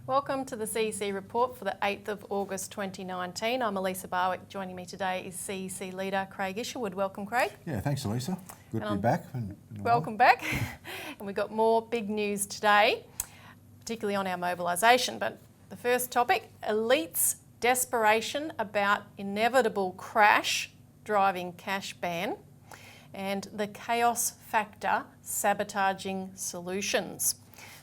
Welcome to the CEC report for the 8th of August 2019. I'm Elisa Barwick. Joining me today is CEC leader Craig Isherwood. Welcome, Craig. Yeah, thanks, Elisa. Good to be back. Welcome back. And we've got more big news today, particularly on our mobilisation. But the first topic, elites' desperation about inevitable crash driving cash ban, and the chaos factor sabotaging solutions.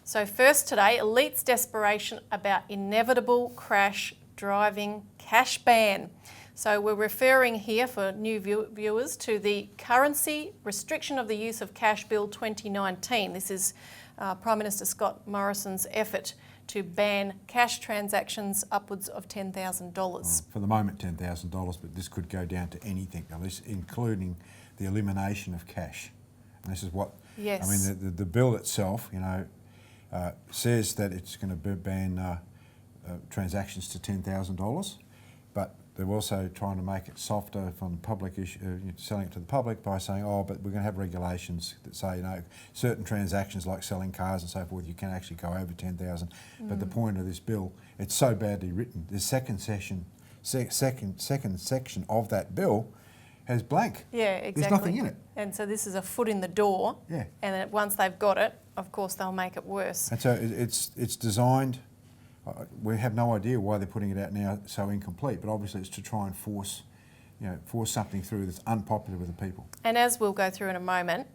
So first today, elites' desperation about inevitable crash driving cash ban. So we're referring here for new viewers to the Currency Restriction of the Use of Cash Bill 2019. This is Prime Minister Scott Morrison's effort to ban cash transactions upwards of $10,000. For the moment, $10,000, but this could go down to anything, at least including the elimination of cash. And this is what, yes. I mean, the bill itself, says that it's going to ban transactions to $10,000, but they're also trying to make it softer from the public selling it to the public by saying, but we're going to have regulations that say, certain transactions like selling cars and so forth, you can actually go over 10,000. But the point of this bill, it's so badly written. The second section of that bill has blank. Yeah, exactly. There's nothing in it. And so this is a foot in the door. Yeah. And then once they've got it, of course, they'll make it worse. And so it's designed. We have no idea why they're putting it out now so incomplete, but obviously it's to try and force something through that's unpopular with the people. And as we'll go through in a moment,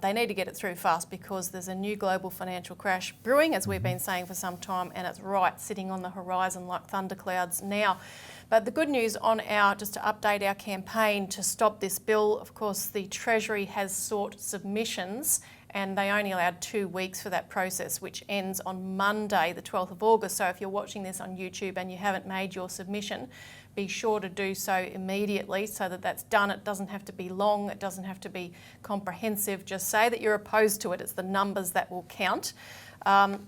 they need to get it through fast because there's a new global financial crash brewing, as we've been saying for some time, and it's right sitting on the horizon like thunderclouds now. But the good news on just to update our campaign to stop this bill, of course, the Treasury has sought submissions and they only allowed 2 weeks for that process, which ends on Monday, the 12th of August. So if you're watching this on YouTube and you haven't made your submission, be sure to do so immediately so that that's done. It doesn't have to be long, it doesn't have to be comprehensive. Just say that you're opposed to it. It's the numbers that will count.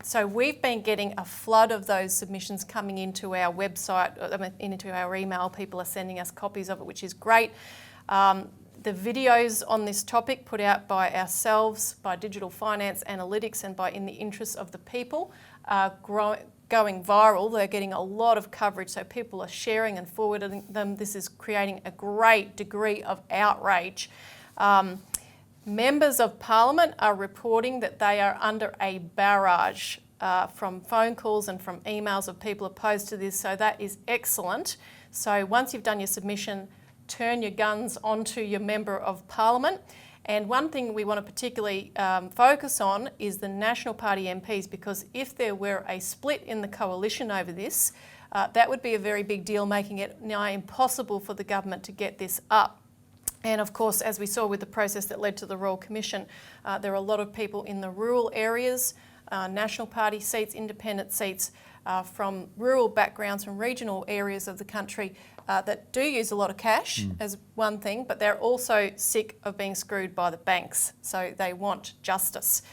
So we've been getting a flood of those submissions coming into our website, into our email. People are sending us copies of it, which is great. The videos on this topic put out by ourselves, by Digital Finance Analytics and by In the Interests of the People are going viral. They're getting a lot of coverage, so people are sharing and forwarding them. This is creating a great degree of outrage. Members of Parliament are reporting that they are under a barrage from phone calls and from emails of people opposed to this, so that is excellent. So once you've done your submission, turn your guns onto your Member of Parliament. And one thing we want to particularly focus on is the National Party MPs, because if there were a split in the coalition over this, that would be a very big deal, making it nigh impossible for the government to get this up. And of course, as we saw with the process that led to the Royal Commission, there are a lot of people in the rural areas, National Party seats, independent seats, from rural backgrounds, from regional areas of the country that do use a lot of cash as one thing, but they're also sick of being screwed by the banks, so they want justice.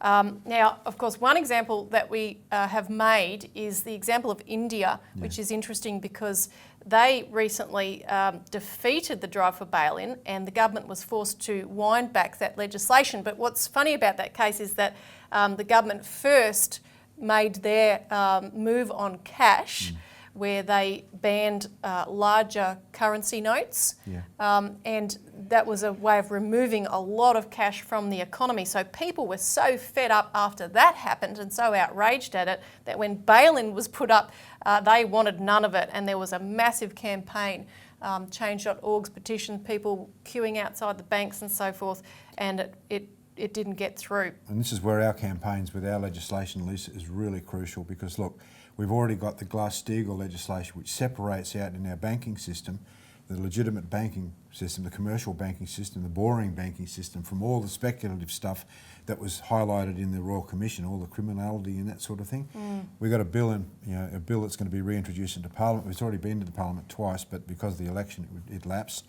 Now, of course, one example that we have made is the example of India, which is interesting because they recently defeated the drive for bail-in and the government was forced to wind back that legislation. But what's funny about that case is that the government first made their move on cash, where they banned larger currency notes. And that was a way of removing a lot of cash from the economy. So people were so fed up after that happened and so outraged at it that when bail-in was put up, they wanted none of it. And there was a massive campaign, Change.org's petition, people queuing outside the banks and so forth, and it didn't get through. And this is where our campaigns with our legislation, Lisa, is really crucial because, look, we've already got the Glass-Steagall legislation which separates out in our banking system the legitimate banking system, the commercial banking system, the boring banking system from all the speculative stuff that was highlighted in the Royal Commission, all the criminality and that sort of thing. We've got a bill a bill that's going to be reintroduced into Parliament. It's already been into Parliament twice, but because of the election it lapsed.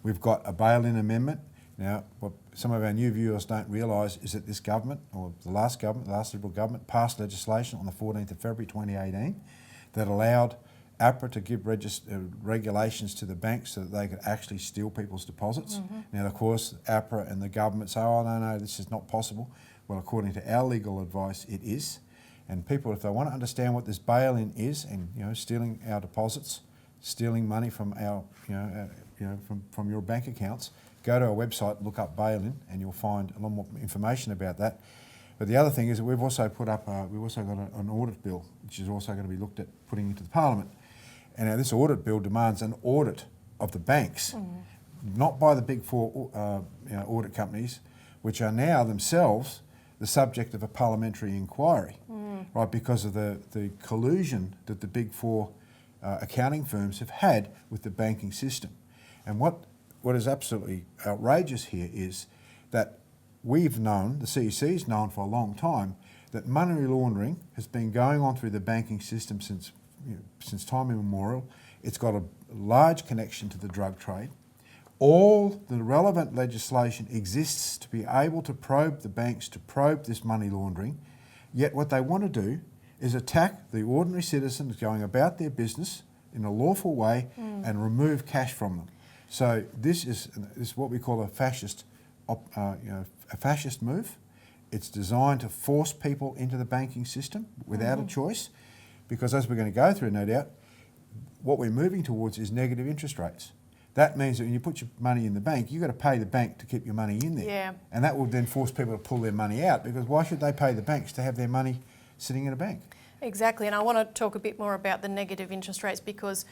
We've got a bail-in amendment. Now, what some of our new viewers don't realise is that this government, or the last Liberal government, passed legislation on the 14th of February 2018 that allowed APRA to give regulations to the banks so that they could actually steal people's deposits. Now, of course, APRA and the government say, oh, no, this is not possible. Well, according to our legal advice, it is. And people, if they want to understand what this bail-in is, and stealing our deposits, stealing money from our from your bank accounts, go to our website, look up bail-in, and you'll find a lot more information about that. But the other thing is that we've also put up, we've also got an audit bill, which is also going to be looked at putting into the Parliament. And now this audit bill demands an audit of the banks, not by the big four audit companies, which are now themselves the subject of a parliamentary inquiry, right, because of the collusion that the big four accounting firms have had with the banking system. And what is absolutely outrageous here is that we've known, the CEC's known for a long time, that money laundering has been going on through the banking system since time immemorial. It's got a large connection to the drug trade. All the relevant legislation exists to be able to probe the banks, to probe this money laundering, yet what they want to do is attack the ordinary citizens going about their business in a lawful way and remove cash from them. So this is what we call a fascist move. It's designed to force people into the banking system without a choice, because as we're going to go through, no doubt, what we're moving towards is negative interest rates. That means that when you put your money in the bank, you've got to pay the bank to keep your money in there. Yeah. And that will then force people to pull their money out, because why should they pay the banks to have their money sitting in a bank? Exactly, and I want to talk a bit more about the negative interest rates, because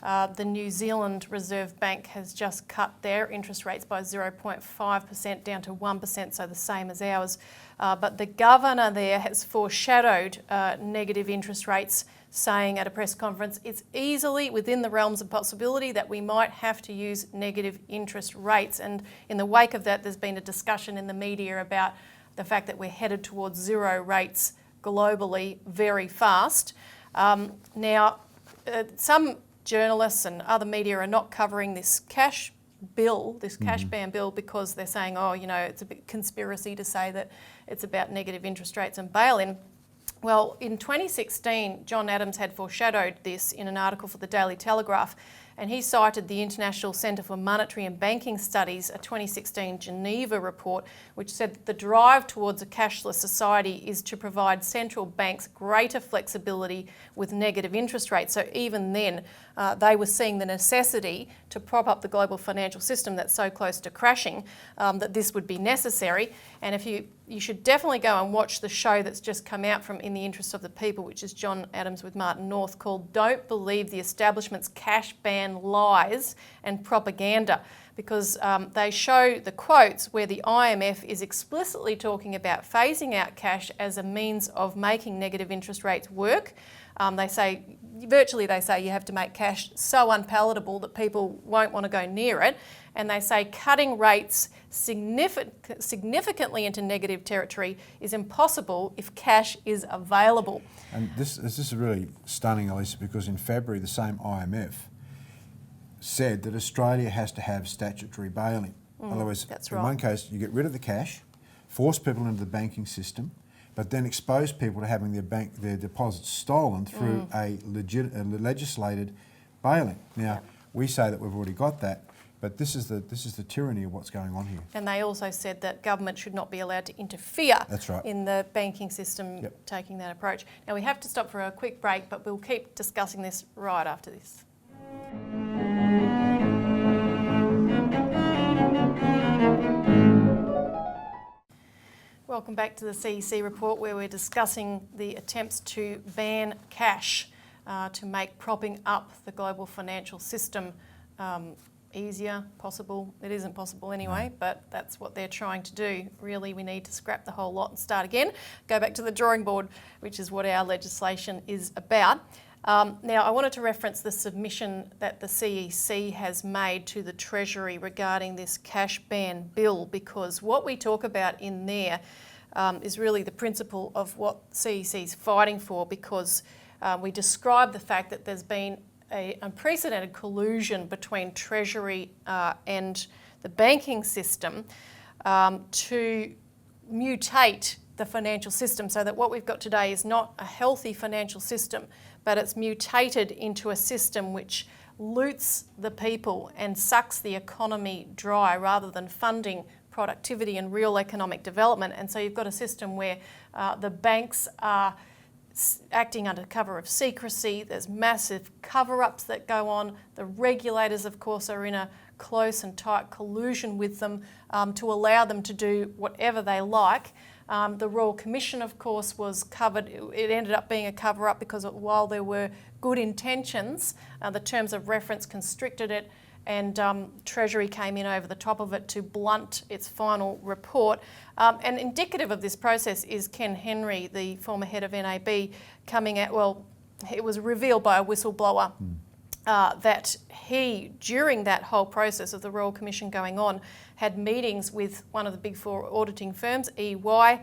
the New Zealand Reserve Bank has just cut their interest rates by 0.5% down to 1%, so the same as ours. But the governor there has foreshadowed negative interest rates, saying at a press conference, it's easily within the realms of possibility that we might have to use negative interest rates. And in the wake of that, there's been a discussion in the media about the fact that we're headed towards zero rates globally very fast. Now, some journalists and other media are not covering this cash bill, this cash ban bill, because they're saying, it's a bit conspiracy to say that it's about negative interest rates and bail-in. Well, in 2016, John Adams had foreshadowed this in an article for the Daily Telegraph, and he cited the International Centre for Monetary and Banking Studies, a 2016 Geneva report, which said that the drive towards a cashless society is to provide central banks greater flexibility with negative interest rates. So even then, they were seeing the necessity to prop up the global financial system that's so close to crashing, that this would be necessary. And if you should definitely go and watch the show that's just come out from In the Interest of the People, which is John Adams with Martin North, called Don't Believe the Establishment's Cash Ban Lies and Propaganda, because they show the quotes where the IMF is explicitly talking about phasing out cash as a means of making negative interest rates work. They say you have to make cash so unpalatable that people won't want to go near it. And they say cutting rates significantly into negative territory is impossible if cash is available. And this is really stunning, Elisa, because in February the same IMF said that Australia has to have statutory bail-in. In other words, in one case you get rid of the cash, force people into the banking system, but then expose people to having their deposits stolen through a legislated bail-in. Now, we say that we've already got that, but this is the tyranny of what's going on here. And they also said that government should not be allowed to interfere in the banking system, taking that approach. Now, we have to stop for a quick break, but we'll keep discussing this right after this. Welcome back to the CEC report, where we're discussing the attempts to ban cash to make propping up the global financial system easier, possible. It isn't possible anyway, but that's what they're trying to do. Really, we need to scrap the whole lot and start again, go back to the drawing board, which is what our legislation is about. Now, I wanted to reference the submission that the CEC has made to the Treasury regarding this cash ban bill, because what we talk about in there is really the principle of what CEC is fighting for, because we describe the fact that there's been an unprecedented collusion between Treasury and the banking system to mutate the financial system, so that what we've got today is not a healthy financial system, but it's mutated into a system which loots the people and sucks the economy dry rather than funding productivity and real economic development. And so you've got a system where the banks are acting under cover of secrecy. There's massive cover-ups that go on. The regulators, of course, are in a close and tight collusion with them to allow them to do whatever they like. The Royal Commission, of course, was covered. It ended up being a cover-up because while there were good intentions, the terms of reference constricted it, and Treasury came in over the top of it to blunt its final report. And indicative of this process is Ken Henry, the former head of NAB, coming out, well, it was revealed by a whistleblower that he, during that whole process of the Royal Commission going on, had meetings with one of the big four auditing firms, EY,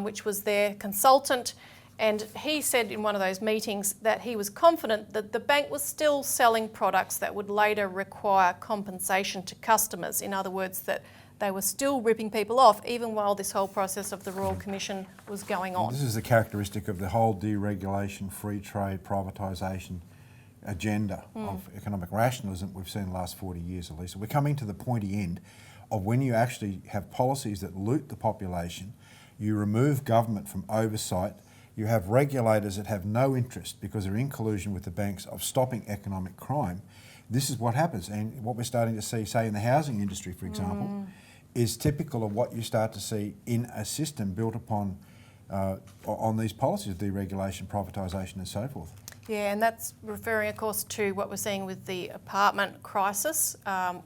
which was their consultant. And he said in one of those meetings that he was confident that the bank was still selling products that would later require compensation to customers. In other words, that they were still ripping people off even while this whole process of the Royal Commission was going on. This is the characteristic of the whole deregulation, free trade, privatisation agenda of economic rationalism we've seen in the last 40 years, Elisa. We're coming to the pointy end of when you actually have policies that loot the population, you remove government from oversight, you have regulators that have no interest because they're in collusion with the banks of stopping economic crime. This is what happens, and what we're starting to see, say in the housing industry, for example, is typical of what you start to see in a system built upon on these policies of deregulation, privatisation and so forth. Yeah, and that's referring, of course, to what we're seeing with the apartment crisis,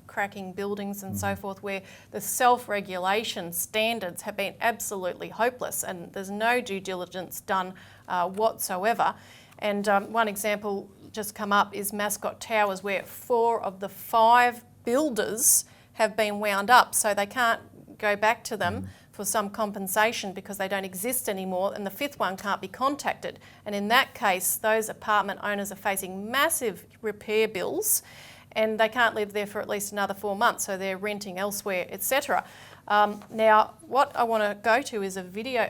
cracking buildings and so forth, where the self-regulation standards have been absolutely hopeless and there's no due diligence done whatsoever. And one example just come up is Mascot Towers, where 4 of the 5 builders have been wound up, so they can't go back to them for some compensation because they don't exist anymore, and the 5th one can't be contacted. And in that case, those apartment owners are facing massive repair bills and they can't live there for at least another 4 months, so they're renting elsewhere, etc. Now, what I want to go to is a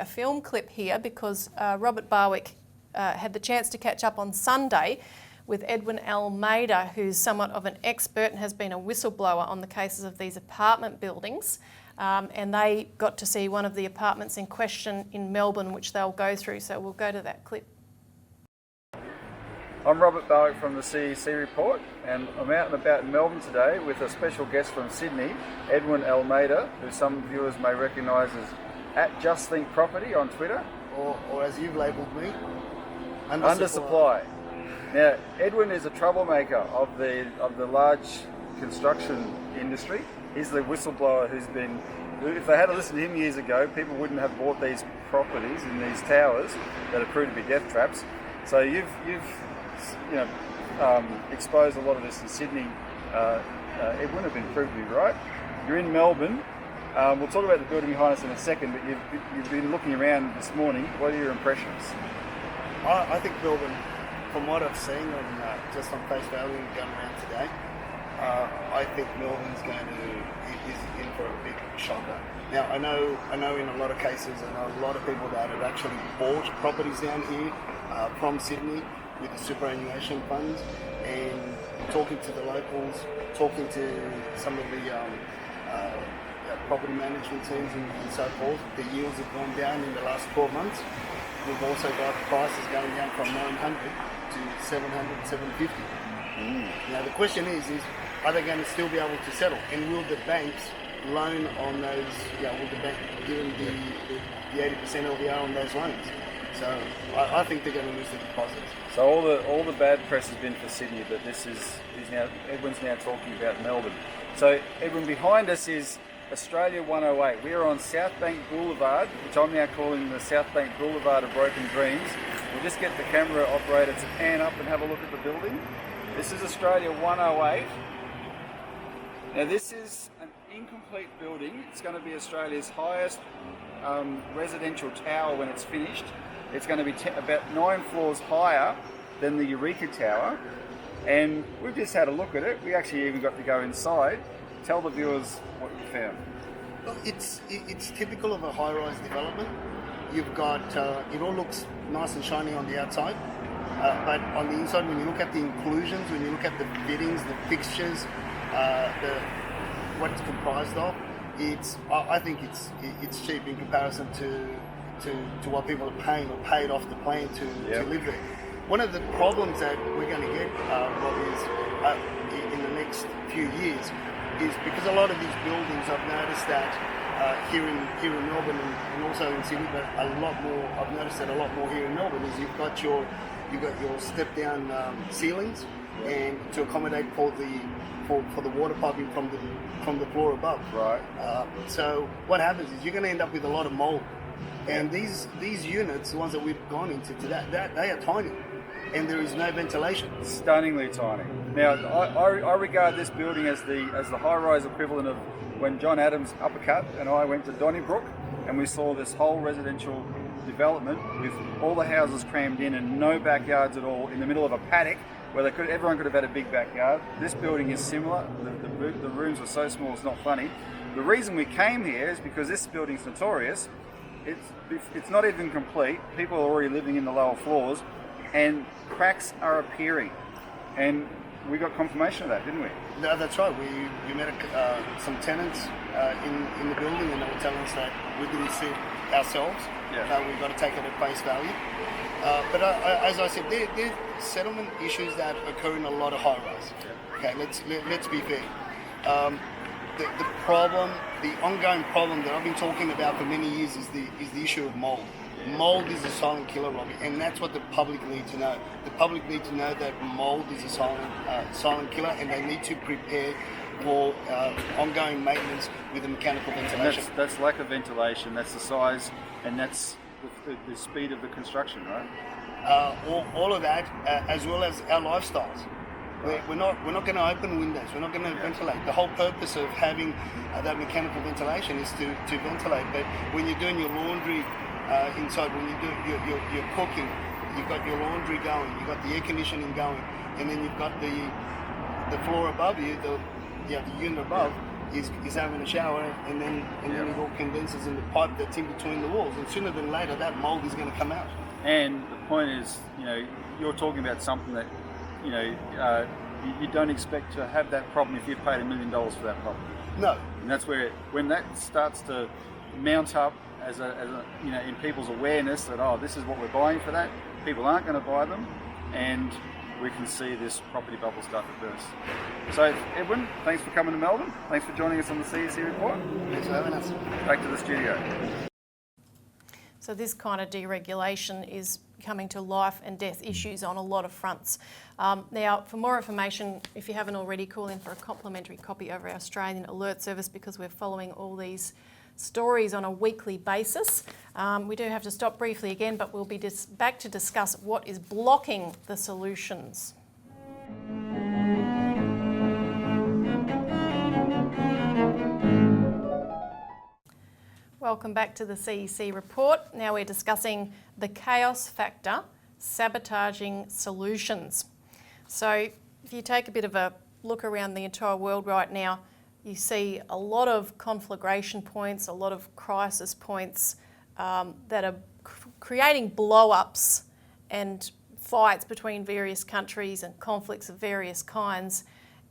film clip here, because Robert Barwick had the chance to catch up on Sunday with Edwin Almeida, who's somewhat of an expert and has been a whistleblower on the cases of these apartment buildings. And they got to see one of the apartments in question in Melbourne, which they'll go through. So we'll go to that clip. I'm Robert Barwick from the CEC report, and I'm out and about in Melbourne today with a special guest from Sydney, Edwin Almeida, who some viewers may recognise as @JustThinkProperty on Twitter. Or as you've labelled me, Undersupply. Now, Edwin is a troublemaker of the large construction industry. He's the whistleblower who's been, if they had listened to him years ago, people wouldn't have bought these properties in these towers that have proved to be death traps. So you've exposed a lot of this in Sydney. Edwin, have been proved to be right. You're in Melbourne. We'll talk about the building behind us in a second, but you've been looking around this morning. What are your impressions? I think Melbourne, from what I've seen just on face value and going around today, I think Melbourne's is in for a big shocker. Now I know in a lot of cases, I know a lot of people that have actually bought properties down here from Sydney with the superannuation funds, and talking to the locals, talking to some of the property management teams and so forth, the yields have gone down in the last 12 months. We've also got prices going down from 900 to 700, 750. Now the question is are they going to still be able to settle? And will the banks loan on those, will the bank give them the 80% LVR on those loans? So I think they're going to lose the deposits. So all the bad press has been for Sydney, but Edwin's now talking about Melbourne. So Edwin, behind us is Australia 108. We are on South Bank Boulevard, which I'm now calling the South Bank Boulevard of Broken Dreams. We'll just get the camera operator to pan up and have a look at the building. This is Australia 108. Now this is an incomplete building. It's going to be Australia's highest residential tower when it's finished. It's going to be about 9 floors higher than the Eureka Tower. And we've just had a look at it. We actually even got to go inside. Tell the viewers what you found. Well, it's typical of a high-rise development. You've got, it all looks nice and shiny on the outside, but on the inside, when you look at the inclusions, when you look at the fittings, the fixtures, what it's comprised of, I think it's cheap in comparison to to what people are paying or paid off the plan to live there. One of the problems that we're going to get, Robbie, is in the next few years is because a lot of these buildings, I've noticed that here in Melbourne and also in Sydney, but a lot more. I've noticed that a lot more here in Melbourne is you've got your step down ceilings, and to accommodate for the water piping from the floor above. Right. So what happens is you're going to end up with a lot of mold, and these units, the ones that we've gone into today, they are tiny, and there is no ventilation. Stunningly tiny. Now, I regard this building as the high-rise equivalent of when John Adams uppercut and I went to Donnybrook, and we saw this whole residential development with all the houses crammed in and no backyards at all in the middle of a paddock where everyone could have had a big backyard. This building is similar. The rooms are so small, it's not funny. The reason we came here is because this building's notorious. It's not even complete. People are already living in the lower floors, and cracks are appearing. And we got confirmation of that, didn't we? No, that's right. We met some tenants in the building, and they were telling us that we didn't see it ourselves. Yeah. We've got to take it at face value. But as I said, there are settlement issues that occur in a lot of high-rise. Yeah. Okay, let's be fair. The problem, the ongoing problem that I've been talking about for many years is the issue of mold. Mold is a silent killer, Robbie, and that's what the public need to know. The public need to know that mold is a silent killer, and they need to prepare for ongoing maintenance with the mechanical ventilation. And that's lack of ventilation, that's the size, and that's the speed of the construction, right? All of that, as well as our lifestyles. We're not going to open windows. We're not going to ventilate. The whole purpose of having that mechanical ventilation is to ventilate. But when you're doing your laundry inside, when you do your cooking, you've got your laundry going, you've got the air conditioning going, and then you've got the floor above you, the unit above is having a shower, and then it all condenses in the pipe that's in between the walls. And sooner than later, that mold is going to come out. And the point is, you're talking about something that you don't expect to have that problem if you paid $1 million for that property. No. And that's where, when that starts to mount up as in people's awareness that, this is what we're buying for that, people aren't going to buy them, and we can see this property bubble start to burst. So, Edwin, thanks for coming to Melbourne. Thanks for joining us on the CEC report. Thanks for having us. Back to the studio. So this kind of deregulation is coming to life and death issues on a lot of fronts. Now, for more information, if you haven't already, call in for a complimentary copy of our Australian Alert Service, because we're following all these stories on a weekly basis. We do have to stop briefly again, but we'll be back to discuss what is blocking the solutions. Welcome back to the CEC report. Now we're discussing the chaos factor, sabotaging solutions. So if you take a bit of a look around the entire world right now, you see a lot of conflagration points, a lot of crisis points that are creating blow-ups and fights between various countries and conflicts of various kinds.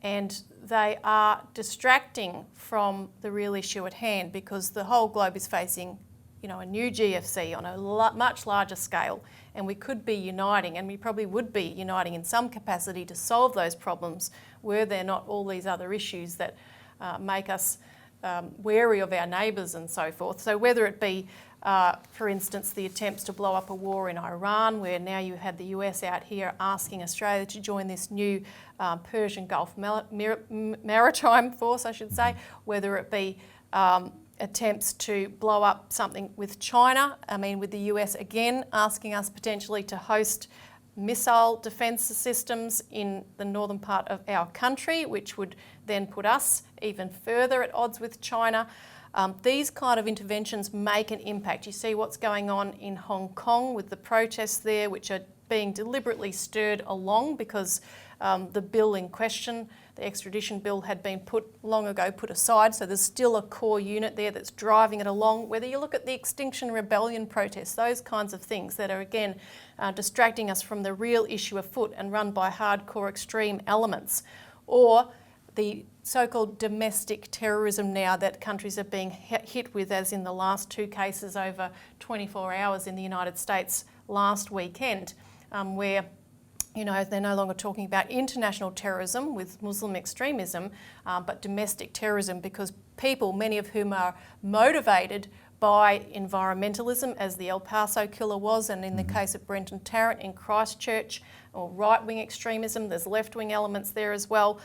And they are distracting from the real issue at hand, because the whole globe is facing, a new GFC on a much larger scale, and we could be uniting, and we probably would be uniting in some capacity to solve those problems were there not all these other issues that make us wary of our neighbours and so forth. So whether it be, for instance, the attempts to blow up a war in Iran, where now you had the US out here asking Australia to join this new Persian Gulf Maritime Force, I should say, whether it be attempts to blow up something with China, with the US again asking us potentially to host missile defence systems in the northern part of our country, which would then put us even further at odds with China. These kind of interventions make an impact. You see what's going on in Hong Kong with the protests there, which are being deliberately stirred along because the bill in question, the extradition bill, had been long ago put aside. So there's still a core unit there that's driving it along. Whether you look at the Extinction Rebellion protests, those kinds of things that are again distracting us from the real issue afoot and run by hardcore extreme elements, or the so-called domestic terrorism now that countries are being hit with, as in the last 2 cases over 24 hours in the United States last weekend, where they're no longer talking about international terrorism with Muslim extremism, but domestic terrorism, because people, many of whom are motivated by environmentalism, as the El Paso killer was, and in the case of Brenton Tarrant in Christchurch, or right-wing extremism, there's left-wing elements there as well.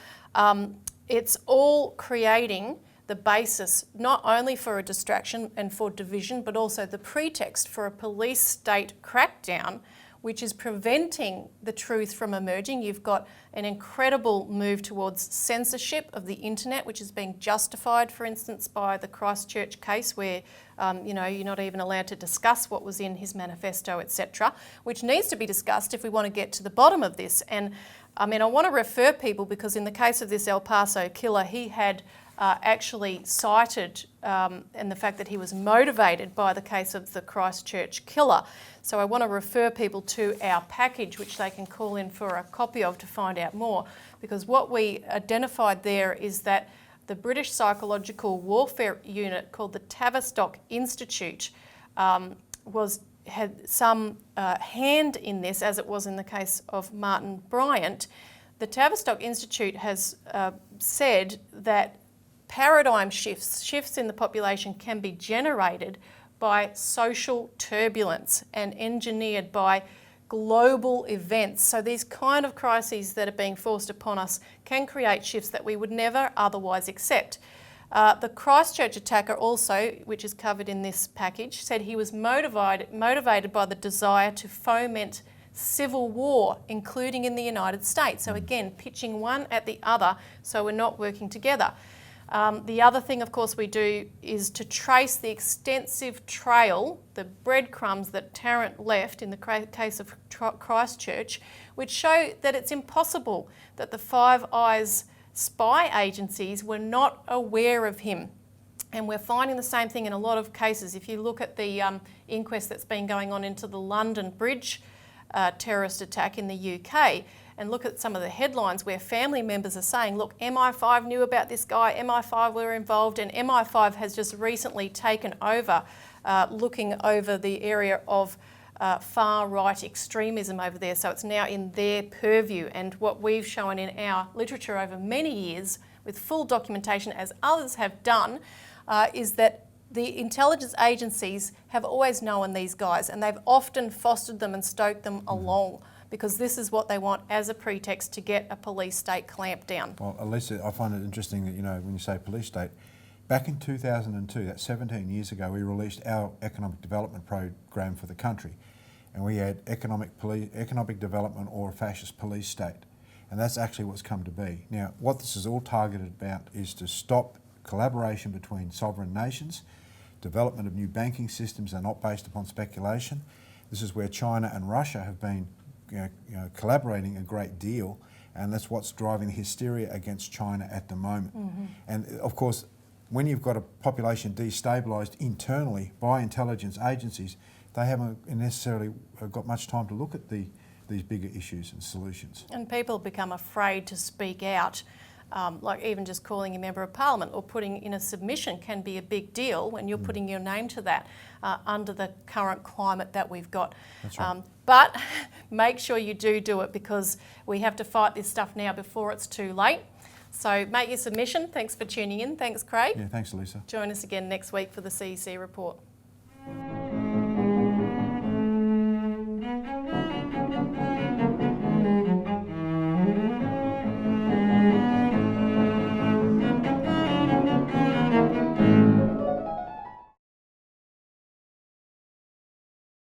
It's all creating the basis not only for a distraction and for division, but also the pretext for a police state crackdown, which is preventing the truth from emerging. You've got an incredible move towards censorship of the internet, which is being justified, for instance, by the Christchurch case, where you're not even allowed to discuss what was in his manifesto, etc., which needs to be discussed if we want to get to the bottom of this. And I want to refer people, because in the case of this El Paso killer, he had actually cited and the fact that he was motivated by the case of the Christchurch killer. So I want to refer people to our package, which they can call in for a copy of to find out more, because what we identified there is that the British Psychological Warfare Unit, called the Tavistock Institute, had some hand in this, as it was in the case of Martin Bryant. The Tavistock Institute has said that paradigm shifts in the population can be generated by social turbulence and engineered by global events. So these kind of crises that are being forced upon us can create shifts that we would never otherwise accept. The Christchurch attacker also, which is covered in this package, said he was motivated by the desire to foment civil war, including in the United States. So again, pitching one at the other, so we're not working together. The other thing, of course, we do is to trace the extensive trail, the breadcrumbs that Tarrant left in the case of Christchurch, which show that it's impossible that the Five Eyes spy agencies were not aware of him. And we're finding the same thing in a lot of cases. If you look at the inquest that's been going on into the London Bridge terrorist attack in the UK, and look at some of the headlines where family members are saying, look, MI5 knew about this guy, MI5 were involved, and MI5 has just recently taken over, looking over the area of far-right extremism over there. So it's now in their purview. And what we've shown in our literature over many years, with full documentation, as others have done, is that the intelligence agencies have always known these guys, and they've often fostered them and stoked them along, because this is what they want as a pretext to get a police state clamped down. Well, Elisa, I find it interesting that, when you say police state, back in 2002, that's 17 years ago, we released our economic development program for the country, and we had economic development or a fascist police state, and that's actually what's come to be. Now, what this is all targeted about is to stop collaboration between sovereign nations. Development of new banking systems are not based upon speculation. This is where China and Russia have been collaborating a great deal, and that's what's driving the hysteria against China at the moment. And of course, when you've got a population destabilised internally by intelligence agencies, they haven't necessarily got much time to look at these bigger issues and solutions. And people become afraid to speak out. Like even just calling a member of parliament or putting in a submission can be a big deal when you're putting your name to that under the current climate that we've got. That's right. But make sure you do it, because we have to fight this stuff now before it's too late. So make your submission. Thanks for tuning in. Thanks, Craig. Yeah, thanks, Elisa. Join us again next week for the CEC report.